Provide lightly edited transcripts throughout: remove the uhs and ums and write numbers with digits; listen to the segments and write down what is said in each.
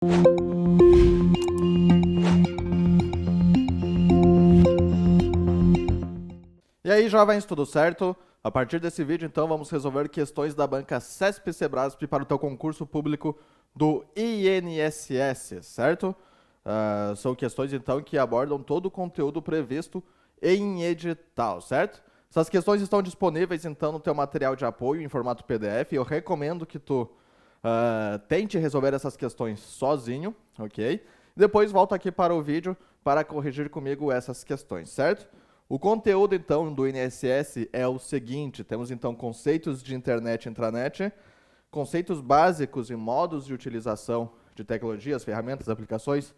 E aí, jovens, tudo certo? A partir desse vídeo, então, vamos resolver questões da banca CESP-Cebrasp para o teu concurso público do INSS, certo? São questões, então, que abordam todo o conteúdo previsto em edital, certo? Essas questões estão disponíveis, então, no teu material de apoio em formato PDF. Eu recomendo que tu tente resolver essas questões sozinho, ok? Depois volta aqui para o vídeo para corrigir comigo essas questões, certo? O conteúdo, então, do INSS é o seguinte: temos, então, conceitos de internet e intranet, conceitos básicos e modos de utilização de tecnologias, ferramentas, aplicações,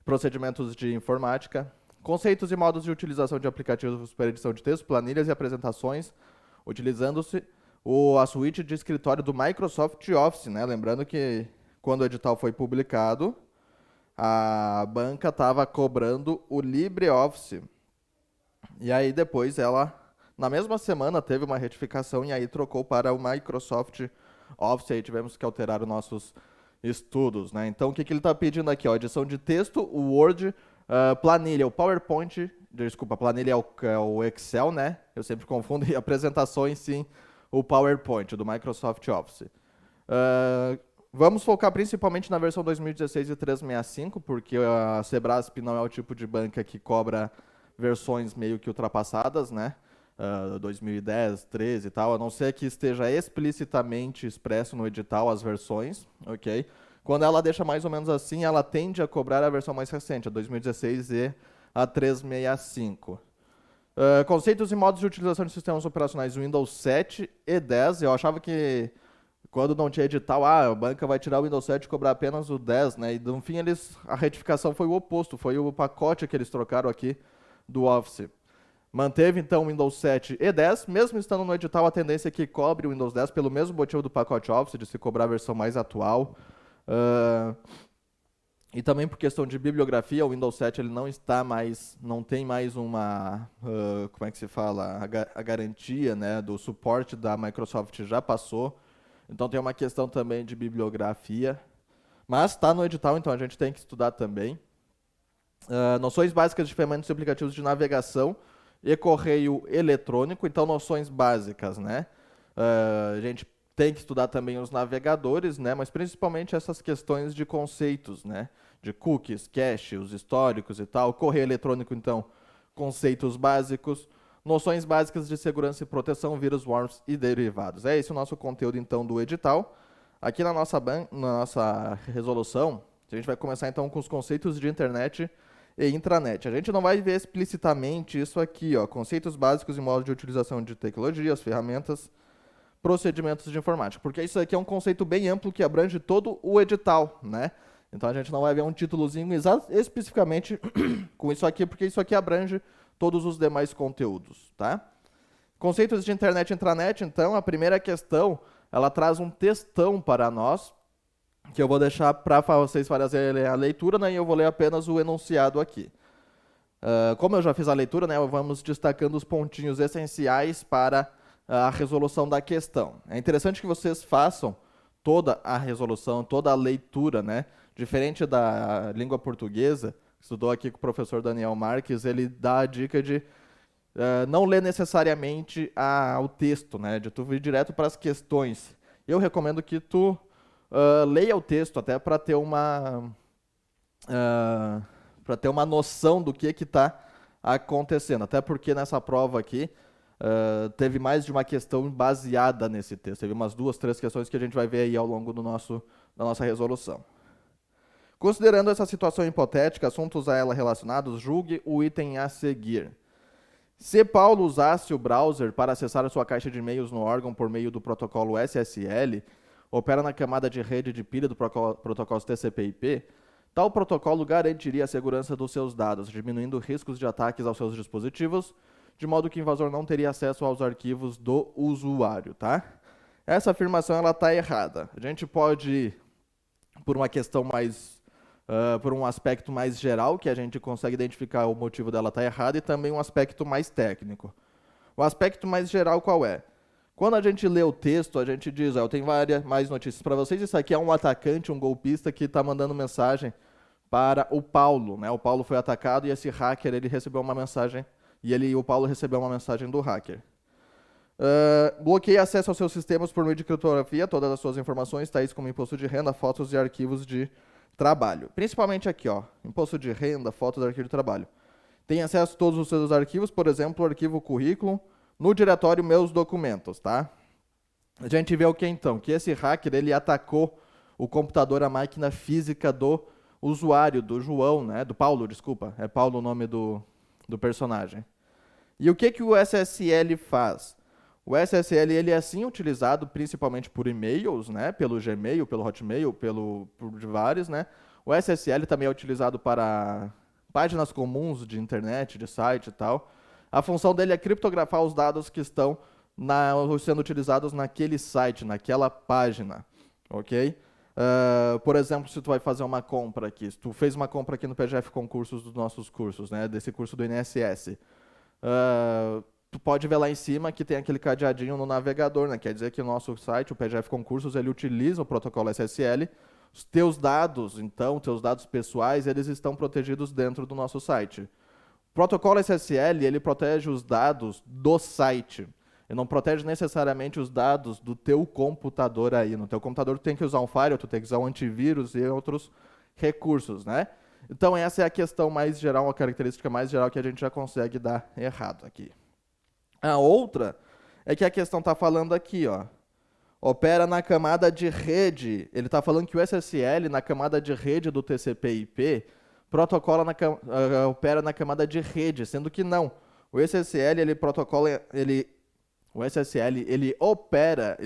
procedimentos de informática, conceitos e modos de utilização de aplicativos para edição de texto, planilhas e apresentações, utilizando-se a suíte de escritório do Microsoft Office, né? Lembrando que, quando o edital foi publicado, a banca estava cobrando o LibreOffice. E aí depois ela, na mesma semana, teve uma retificação e aí trocou para o Microsoft Office. Aí tivemos que alterar os nossos estudos, né? Então, o que ele está pedindo aqui? Ó, edição de texto, o Word, planilha, o PowerPoint, desculpa, planilha é o Excel, né? Eu sempre confundo, e apresentações, sim, o PowerPoint do Microsoft Office. Vamos focar principalmente na versão 2016 e 365, porque a Cebrasp não é o tipo de banca que cobra versões meio que ultrapassadas, né? 2010, 13 e tal, a não ser que esteja explicitamente expresso no edital as versões, ok? Quando ela deixa mais ou menos assim, ela tende a cobrar a versão mais recente, a 2016 e a 365. Conceitos e modos de utilização de sistemas operacionais Windows 7 e 10. Eu achava que quando não tinha edital, a banca vai tirar o Windows 7 e cobrar apenas o 10, né? E no fim a retificação foi o oposto, foi o pacote que eles trocaram aqui do Office. Manteve, então, o Windows 7 e 10, mesmo estando no edital, a tendência é que cobre o Windows 10 pelo mesmo motivo do pacote Office, de se cobrar a versão mais atual. E também por questão de bibliografia, o Windows 7 ele não tem mais uma, como é que se fala, a garantia, né, do suporte da Microsoft já passou. Então tem uma questão também de bibliografia. Mas está no edital, então a gente tem que estudar também. Noções básicas de ferramentas e aplicativos de navegação e correio eletrônico. Então, noções básicas, né? A gente tem que estudar também os navegadores, né? Mas principalmente essas questões de conceitos, né? De cookies, cache, os históricos e tal. Correio eletrônico, então, conceitos básicos. Noções básicas de segurança e proteção, vírus, worms e derivados. É esse o nosso conteúdo, então, do edital. Aqui na nossa resolução, a gente vai começar, então, com os conceitos de internet e intranet. A gente não vai ver explicitamente isso aqui, ó, conceitos básicos e modos de utilização de tecnologias, ferramentas, procedimentos de informática, porque isso aqui é um conceito bem amplo que abrange todo o edital, né? Então a gente não vai ver um títulozinho especificamente com isso aqui, porque isso aqui abrange todos os demais conteúdos, tá? Conceitos de internet e intranet, então, a primeira questão, ela traz um textão para nós, que eu vou deixar para vocês fazerem a leitura, né, e eu vou ler apenas o enunciado aqui. Como eu já fiz a leitura, né, vamos destacando os pontinhos essenciais para a resolução da questão. É interessante que vocês façam toda a resolução, toda a leitura, né? Diferente da língua portuguesa, estudou aqui com o professor Daniel Marques, ele dá a dica de não ler necessariamente o texto, né, de tu vir direto para as questões. Eu recomendo que tu leia o texto até para ter uma noção do que está acontecendo. Até porque nessa prova aqui teve mais de uma questão baseada nesse texto. Teve umas 2, 3 questões que a gente vai ver aí ao longo da nossa resolução. Considerando essa situação hipotética, assuntos a ela relacionados, julgue o item a seguir. Se Paulo usasse o browser para acessar a sua caixa de e-mails no órgão por meio do protocolo SSL, opera na camada de rede de pilha do protocolo TCP/IP, tal protocolo garantiria a segurança dos seus dados, diminuindo riscos de ataques aos seus dispositivos, de modo que o invasor não teria acesso aos arquivos do usuário, tá? Essa afirmação ela está errada. A gente pode ir por uma questão por um aspecto mais geral, que a gente consegue identificar o motivo dela estar errada, e também um aspecto mais técnico. O aspecto mais geral qual é? Quando a gente lê o texto, a gente diz, eu tenho mais notícias para vocês, isso aqui é um atacante, um golpista que está mandando mensagem para o Paulo, né? O Paulo foi atacado e esse hacker, ele recebeu uma mensagem, o Paulo recebeu uma mensagem do hacker. Bloqueie acesso aos seus sistemas por meio de criptografia, todas as suas informações, tais como imposto de renda, fotos e arquivos de trabalho. Principalmente aqui, ó, imposto de renda, fotos e arquivo de trabalho. Tem acesso a todos os seus arquivos, por exemplo, o arquivo currículo, no diretório Meus Documentos, tá? A gente vê o que então? Que esse hacker, ele atacou o computador, a máquina física do usuário, do João, né? Do Paulo, desculpa. É Paulo o nome do personagem. E o que o SSL faz? O SSL, ele é sim utilizado principalmente por e-mails, né? Pelo Gmail, pelo Hotmail, por vários, né? O SSL também é utilizado para páginas comuns de internet, de site e tal. A função dele é criptografar os dados que estão sendo utilizados naquele site, naquela página, ok? Por exemplo, se tu vai fazer uma compra aqui, se tu fez uma compra aqui no PGF Concursos dos nossos cursos, né? Desse curso do INSS, tu pode ver lá em cima que tem aquele cadeadinho no navegador, né? Quer dizer que o nosso site, o PGF Concursos, ele utiliza o protocolo SSL. Os teus dados, então, teus dados pessoais, eles estão protegidos dentro do nosso site. O protocolo SSL, ele protege os dados do site. Ele não protege necessariamente os dados do teu computador aí. No teu computador tu tem que usar um firewall, tu tem que usar um antivírus e outros recursos, né? Então essa é a questão mais geral, a característica mais geral que a gente já consegue dar errado aqui. A outra é que a questão está falando aqui, ó, opera na camada de rede. Ele está falando que o SSL, na camada de rede do TCP/IP, opera na camada de rede, sendo que não. O SSL, ele é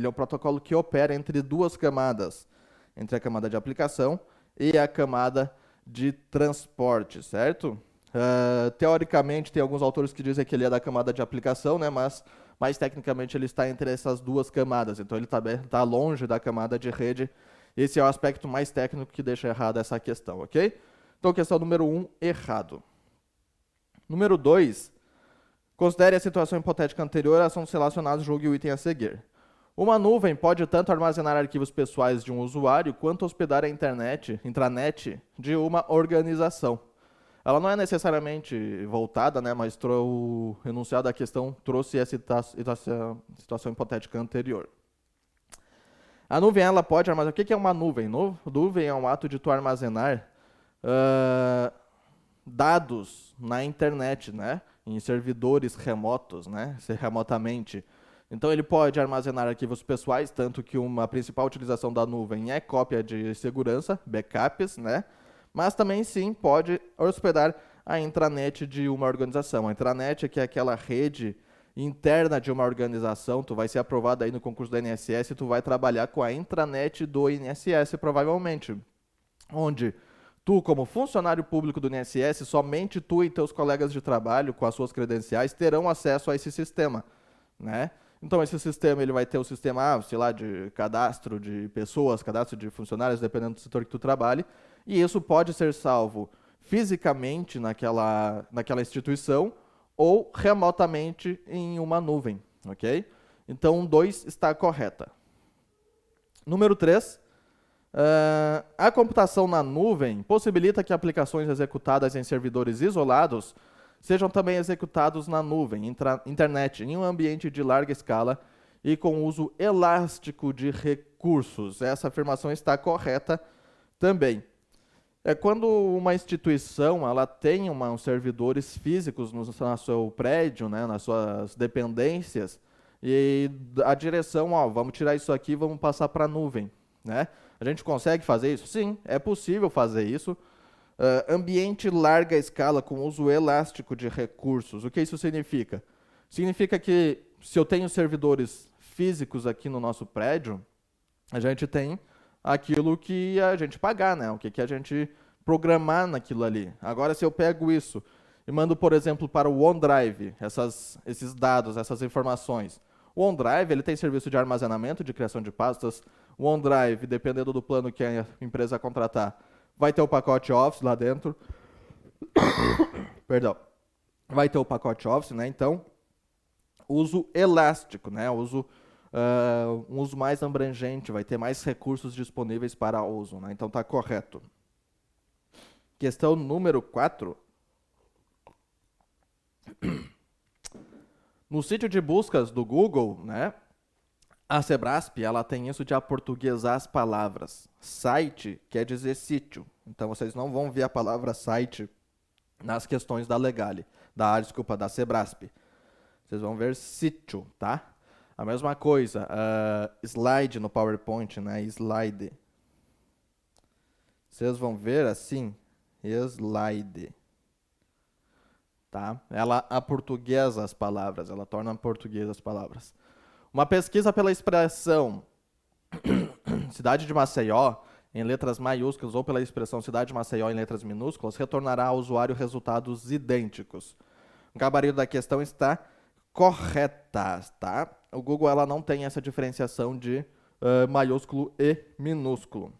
um protocolo que opera entre duas camadas, entre a camada de aplicação e a camada de transporte, certo? Teoricamente, tem alguns autores que dizem que ele é da camada de aplicação, né? Mas tecnicamente ele está entre essas duas camadas, então ele está longe da camada de rede. Esse é o aspecto mais técnico que deixa errada essa questão, ok? Então, questão número 1, errado. Número 2, considere a situação hipotética anterior a assuntos relacionados, julgue o item a seguir. Uma nuvem pode tanto armazenar arquivos pessoais de um usuário quanto hospedar a intranet de uma organização. Ela não é necessariamente voltada, né, mas o enunciado da questão trouxe essa situação hipotética anterior. A nuvem, ela pode armazenar... O que é uma nuvem? Nuvem é um ato de tu armazenar dados na internet, né, em servidores remotos, né, remotamente. Então, ele pode armazenar arquivos pessoais, tanto que uma principal utilização da nuvem é cópia de segurança, backups, né? Mas também, sim, pode hospedar a intranet de uma organização. A intranet, que é aquela rede interna de uma organização, tu vai ser aprovado aí no concurso do INSS e tu vai trabalhar com a intranet do INSS, provavelmente. Onde tu, como funcionário público do INSS, somente tu e teus colegas de trabalho, com as suas credenciais, terão acesso a esse sistema, né? Então, esse sistema, ele vai ter o sistema, sei lá, de cadastro de pessoas, cadastro de funcionários, dependendo do setor que tu trabalhe, e isso pode ser salvo fisicamente naquela instituição ou remotamente em uma nuvem, ok? Então, 2 está correta. Número 3, a computação na nuvem possibilita que aplicações executadas em servidores isolados sejam também executados na nuvem, internet, em um ambiente de larga escala e com uso elástico de recursos. Essa afirmação está correta também. É quando uma instituição ela tem uns servidores físicos no seu prédio, né, nas suas dependências, e a direção, vamos tirar isso aqui e vamos passar para a nuvem, né? A gente consegue fazer isso? Sim, é possível fazer isso. Ambiente larga escala com uso elástico de recursos. O que isso significa? Significa que se eu tenho servidores físicos aqui no nosso prédio, a gente tem aquilo que a gente pagar, né? O que a gente programar naquilo ali. Agora, se eu pego isso e mando, por exemplo, para o OneDrive, esses dados, essas informações. O OneDrive, ele tem serviço de armazenamento, de criação de pastas. O OneDrive, dependendo do plano que a empresa contratar, vai ter o pacote Office lá dentro. Perdão. Vai ter o pacote Office, né? Então, uso elástico, né? Uso um uso mais abrangente, vai ter mais recursos disponíveis para uso, né? Então está correto. Questão número 4. No sítio de buscas do Google, né, a Sebrasp, ela tem isso de aportuguesar as palavras. Site quer dizer sítio. Então vocês não vão ver a palavra site nas questões da Legale, da Sebrasp. Vocês vão ver sítio, tá? A mesma coisa, slide no PowerPoint, né? Slide. Vocês vão ver assim, slide. Tá? Ela aportuguesa as palavras, ela torna português as palavras. Uma pesquisa pela expressão cidade de Maceió, em letras maiúsculas, ou pela expressão cidade de Maceió em letras minúsculas, retornará ao usuário resultados idênticos. O gabarito da questão está correta, tá? O Google ela não tem essa diferenciação de maiúsculo e minúsculo.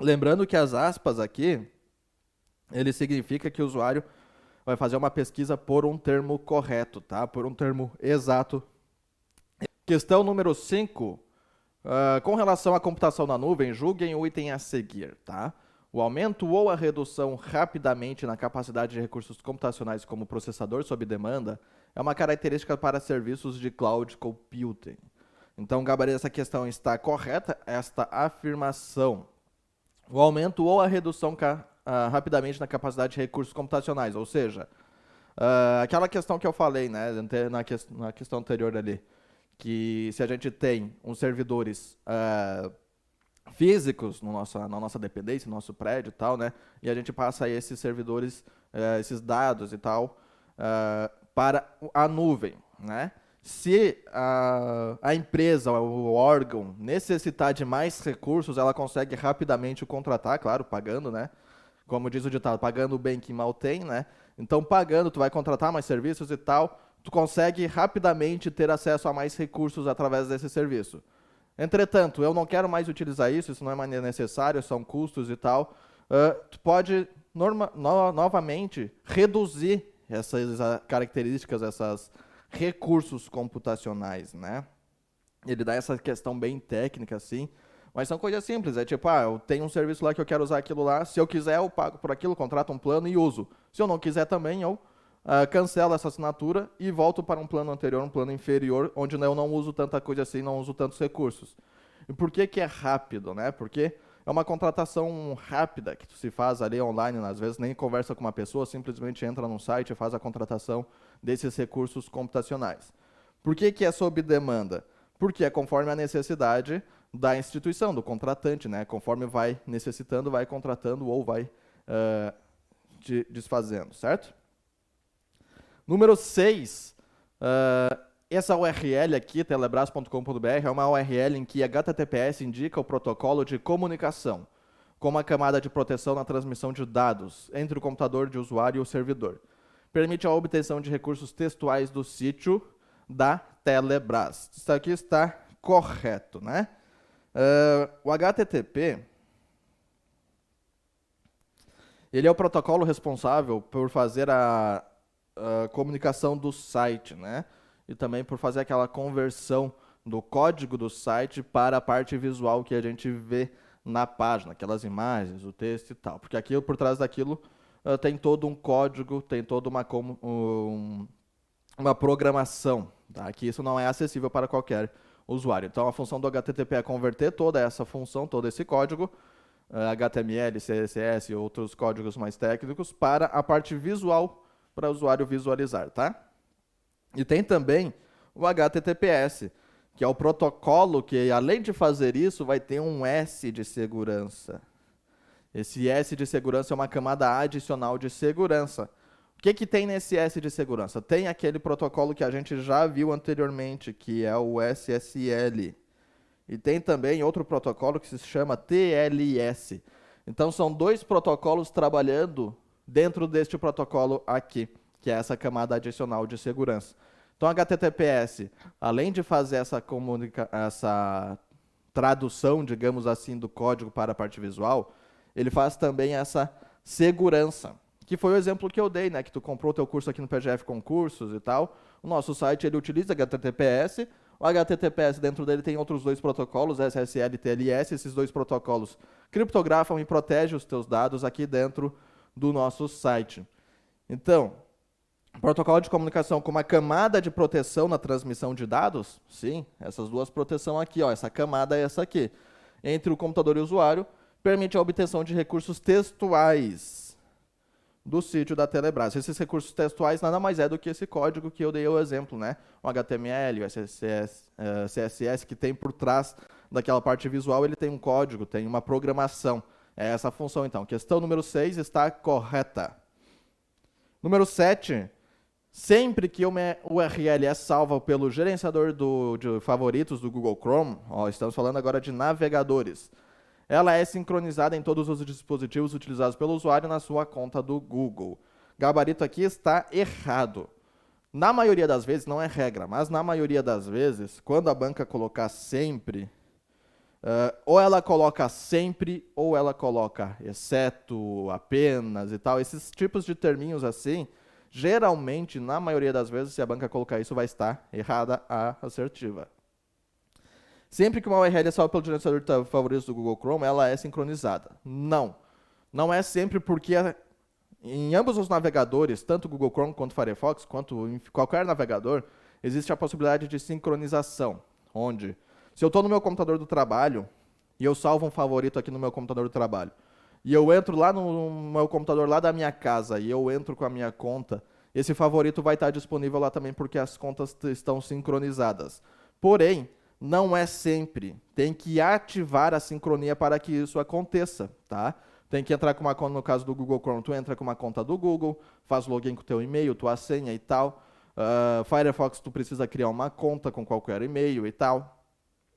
Lembrando que as aspas aqui, ele significa que o usuário vai fazer uma pesquisa por um termo correto, tá? Por um termo exato. Questão número 5. Com relação à computação na nuvem, julguem o item a seguir, tá? O aumento ou a redução rapidamente na capacidade de recursos computacionais como processador sob demanda é uma característica para serviços de cloud computing. Então, o gabarito dessa questão está correta, esta afirmação. O aumento ou a redução rapidamente na capacidade de recursos computacionais, ou seja, aquela questão que eu falei, né, na questão anterior ali, que se a gente tem uns servidores físicos na nossa dependência, no nosso prédio e tal, né, e a gente passa esses servidores, esses dados e tal, para a nuvem, né? Se a empresa, o órgão, necessitar de mais recursos, ela consegue rapidamente contratar, claro, pagando, né? Como diz o ditado, pagando bem que mal tem, né? Então, pagando, tu vai contratar mais serviços e tal, tu consegue rapidamente ter acesso a mais recursos através desse serviço. Entretanto, eu não quero mais utilizar isso não é mais necessário, são custos e tal. Tu pode, novamente, reduzir essas características, esses recursos computacionais, né? Ele dá essa questão bem técnica, assim, mas são coisas simples, é tipo, eu tenho um serviço lá que eu quero usar aquilo lá, se eu quiser eu pago por aquilo, contrato um plano e uso. Se eu não quiser também, eu cancelo essa assinatura e volto para um plano anterior, um plano inferior, onde eu não uso tanta coisa assim, não uso tantos recursos. E por que que é rápido, né? Porque é uma contratação rápida que se faz ali online, às vezes nem conversa com uma pessoa, simplesmente entra no site e faz a contratação desses recursos computacionais. Por que que é sob demanda? Porque é conforme a necessidade da instituição, do contratante, né? Conforme vai necessitando, vai contratando ou vai desfazendo, certo? Número 6, essa URL aqui, telebrás.com.br, é uma URL em que HTTPS indica o protocolo de comunicação, com uma camada de proteção na transmissão de dados entre o computador de usuário e o servidor. Permite a obtenção de recursos textuais do sítio da Telebrás. Isso aqui está correto, né? O HTTP, ele é o protocolo responsável por fazer a comunicação do site, né? E também por fazer aquela conversão do código do site para a parte visual que a gente vê na página, aquelas imagens, o texto e tal. Porque aquilo, por trás daquilo, tem todo um código, tem toda uma programação, tá? Que isso não é acessível para qualquer usuário. Então, a função do HTTP é converter toda essa função, todo esse código, HTML, CSS e outros códigos mais técnicos, para a parte visual, para o usuário visualizar, tá? E tem também o HTTPS, que é o protocolo que, além de fazer isso, vai ter um S de segurança. Esse S de segurança é uma camada adicional de segurança. O que que tem nesse S de segurança? Tem aquele protocolo que a gente já viu anteriormente, que é o SSL. E tem também outro protocolo que se chama TLS. Então, são dois protocolos trabalhando dentro deste protocolo aqui, que é essa camada adicional de segurança. Então, HTTPS, além de fazer essa tradução, digamos assim, do código para a parte visual, ele faz também essa segurança, que foi o exemplo que eu dei, né? Que tu comprou o teu curso aqui no PGF Concursos e tal. O nosso site, ele utiliza HTTPS, O HTTPS dentro dele tem outros dois protocolos, SSL e TLS. Esses dois protocolos criptografam e protegem os teus dados aqui dentro do nosso site. Então, protocolo de comunicação com uma camada de proteção na transmissão de dados? Sim, essas duas proteções aqui, ó, essa camada é essa aqui. Entre o computador e o usuário, permite a obtenção de recursos textuais do sítio da Telebrás. Esses recursos textuais nada mais é do que esse código que eu dei o exemplo, né? O HTML, o CSS, que tem por trás daquela parte visual, ele tem um código, tem uma programação. É essa a função, então. Questão número 6 está correta. Número 7. Sempre que uma URL é salva pelo gerenciador de favoritos do Google Chrome, ó, estamos falando agora de navegadores, ela é sincronizada em todos os dispositivos utilizados pelo usuário na sua conta do Google. Gabarito aqui está errado. Na maioria das vezes, não é regra, mas na maioria das vezes, quando a banca colocar sempre, ou ela coloca sempre, ou ela coloca exceto, apenas e tal, esses tipos de terminhos assim, geralmente, na maioria das vezes, se a banca colocar isso, vai estar errada a assertiva. Sempre que uma URL é salva pelo gerenciador de favoritos do Google Chrome, ela é sincronizada. Não. Não é sempre porque em ambos os navegadores, tanto o Google Chrome quanto o Firefox, quanto em qualquer navegador, existe a possibilidade de sincronização. Onde, se eu estou no meu computador do trabalho e eu salvo um favorito aqui no meu computador do trabalho, e eu entro lá no meu computador lá da minha casa e eu entro com a minha conta, esse favorito vai estar disponível lá também porque as contas estão sincronizadas. Porém, não é sempre. Tem que ativar a sincronia para que isso aconteça, tá? Tem que entrar com uma conta, no caso do Google Chrome, tu entra com uma conta do Google, faz login com o teu e-mail, tua senha e tal. Firefox, tu precisa criar uma conta com qualquer e-mail e tal,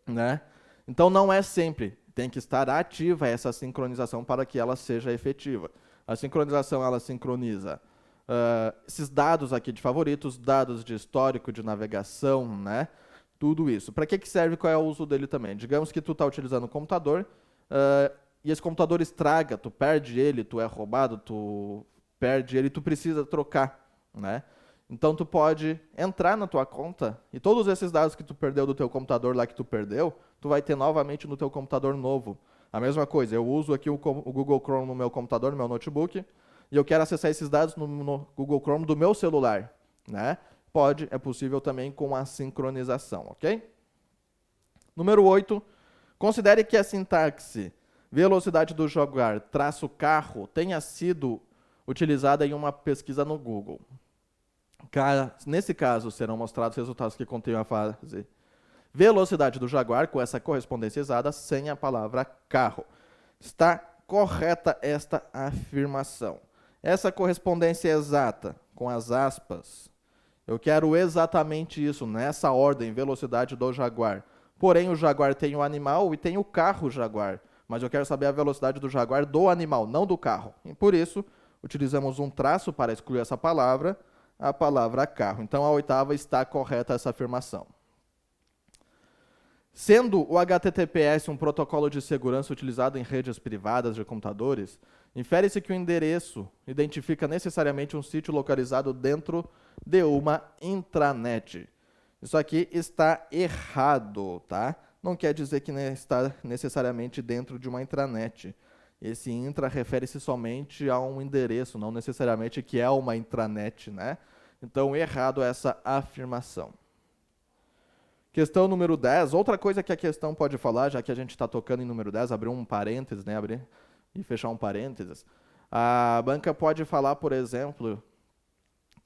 né? Então, não é sempre. Tem que estar ativa essa sincronização para que ela seja efetiva. A sincronização, ela sincroniza esses dados aqui de favoritos, dados de histórico de navegação, né? Tudo isso. Para que serve? Qual é o uso dele também? Digamos que tu está utilizando um computador e esse computador estraga, tu perde ele, tu é roubado, tu perde ele, tu precisa trocar, né? Então tu pode entrar na tua conta e todos esses dados que tu perdeu do teu computador lá que tu perdeu, tu vai ter novamente no teu computador novo. A mesma coisa, eu uso aqui o Google Chrome no meu computador, no meu notebook, e eu quero acessar esses dados no Google Chrome do meu celular, né? É possível também com a sincronização, ok? Número 8. Considere que a sintaxe velocidade do jogar -carro tenha sido utilizada em uma pesquisa no Google. Nesse caso, serão mostrados resultados que contêm a frase velocidade do Jaguar, com essa correspondência exata, sem a palavra carro. Está correta esta afirmação. Essa correspondência exata, com as aspas, eu quero exatamente isso, nessa ordem, velocidade do Jaguar. Porém, o Jaguar tem o animal e tem o carro Jaguar. Mas eu quero saber a velocidade do Jaguar do animal, não do carro. E por isso, utilizamos um traço para excluir essa palavra, a palavra carro. Então, a oitava está correta essa afirmação. Sendo o HTTPS um protocolo de segurança utilizado em redes privadas de computadores, infere-se que o endereço identifica necessariamente um sítio localizado dentro de uma intranet. Isso aqui está errado, tá? Não quer dizer que está necessariamente dentro de uma intranet. Esse intra refere-se somente a um endereço, não necessariamente que é uma intranet, né? Então, errado essa afirmação. Questão número 10. Outra coisa que a questão pode falar, já que a gente está tocando em número 10, abrir um parênteses, né? Abrir e fechar um parênteses. A banca pode falar, por exemplo,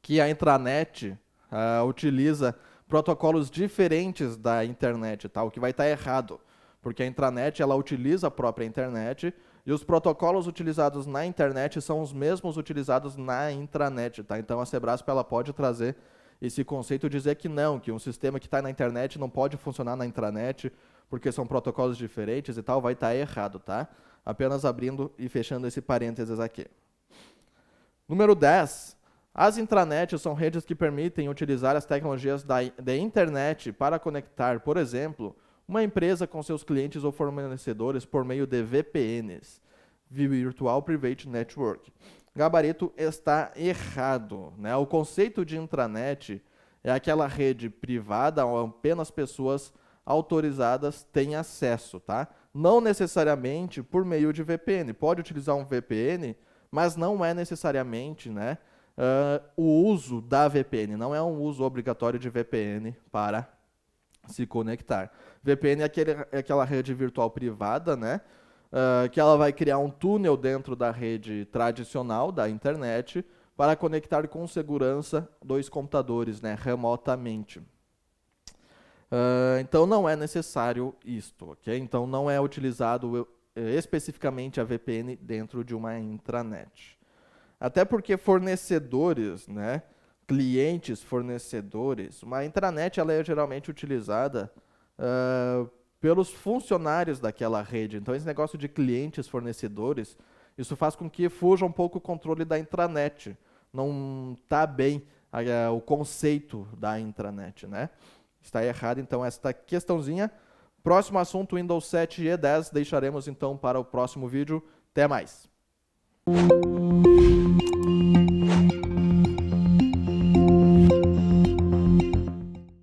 que a intranet utiliza protocolos diferentes da internet, tá? O que vai estar errado, porque a intranet ela utiliza a própria internet e os protocolos utilizados na internet são os mesmos utilizados na intranet, tá? Então a Sebrasp ela pode trazer esse conceito, dizer que não, que um sistema que está na internet não pode funcionar na intranet porque são protocolos diferentes e tal, vai estar errado, tá? Apenas abrindo e fechando esse parênteses aqui. Número 10. As intranets são redes que permitem utilizar as tecnologias da internet para conectar, por exemplo, uma empresa com seus clientes ou fornecedores por meio de VPNs, Virtual Private Network. Gabarito está errado, né? O conceito de intranet é aquela rede privada onde apenas pessoas autorizadas têm acesso, tá? Não necessariamente por meio de VPN. Pode utilizar um VPN, mas não é necessariamente, né, o uso da VPN. Não é um uso obrigatório de VPN para se conectar. VPN é aquela rede virtual privada, né, que ela vai criar um túnel dentro da rede tradicional da internet para conectar com segurança dois computadores, né, remotamente. Então não é necessário isto, ok? Então não é utilizado especificamente a VPN dentro de uma intranet. Até porque fornecedores, né, clientes fornecedores, uma intranet ela é geralmente utilizada pelos funcionários daquela rede. Então esse negócio de clientes fornecedores, isso faz com que fuja um pouco o controle da intranet. Não está bem o conceito da intranet, né? Está errado, então, esta questãozinha. Próximo assunto, Windows 7 e E10, deixaremos, então, para o próximo vídeo. Até mais!